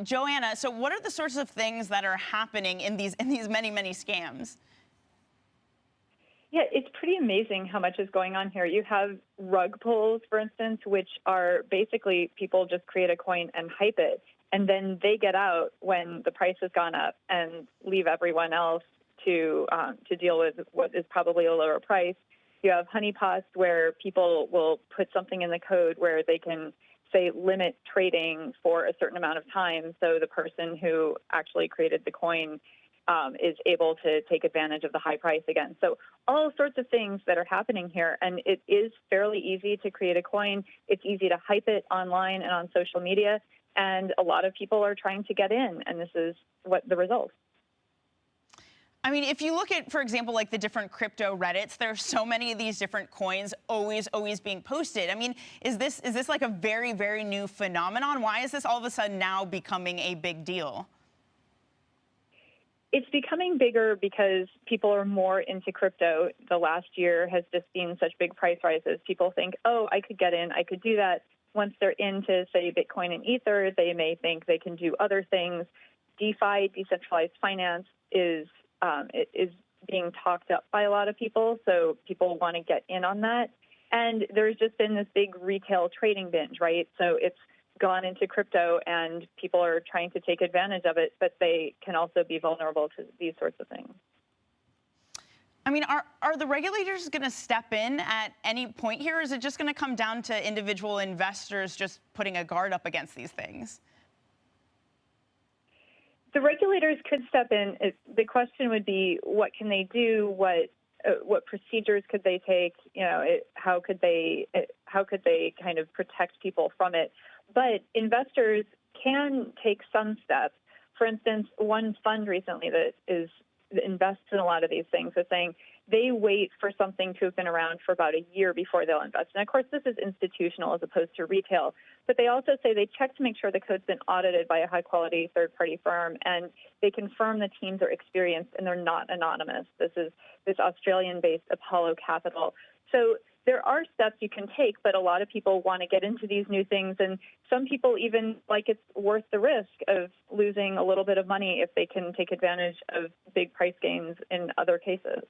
Joanna, so what are the sorts of things that are happening in these many, many scams? Yeah, it's pretty amazing how much is going on here. You have rug pulls, for instance, which are basically people just create a coin and hype it, and then they get out when the price has gone up and leave everyone else to deal with what is probably a lower price. You have honeypots where people will put something in the code where they can say limit trading for a certain amount of time, so the person who actually created the coin is able to take advantage of the high price again. So all sorts of things that are happening here, and it is fairly easy to create a coin. It's easy to hype it online and on social media, and a lot of people are trying to get in, and this is what the result. I mean, if you look at, for example, like the different crypto Reddits, there are so many of these different coins always being posted. I mean, is this like a very, very new phenomenon? Why is this all of a sudden now becoming a big deal? It's becoming bigger because people are more into crypto. The last year has just seen such big price rises. People think, oh, I could get in, I could do that. Once they're into, say, Bitcoin and Ether, they may think they can do other things. DeFi, decentralized finance, is being talked up by a lot of people, so people want to get in on that. And there's just been this big retail trading binge, right? So it's gone into crypto, and people are trying to take advantage of it, but they can also be vulnerable to these sorts of things. I mean, are the regulators going to step in at any point here, or is it just going to come down to individual investors just putting a guard up against these things? The regulators could step in. The question would be, what can they do? What procedures could they take? You know, how could they kind of protect people from it? But investors can take some steps. For instance, one fund recently that invests in a lot of these things is saying they wait for something to have been around for about a year before they'll invest. And of course, this is institutional as opposed to retail. But they also say they check to make sure the code's been audited by a high-quality third-party firm, and they confirm the teams are experienced and they're not anonymous. This is this Australian-based Apollo Capital. So there are steps you can take, but a lot of people want to get into these new things, and some people even like it's worth the risk of losing a little bit of money if they can take advantage of big price gains in other cases.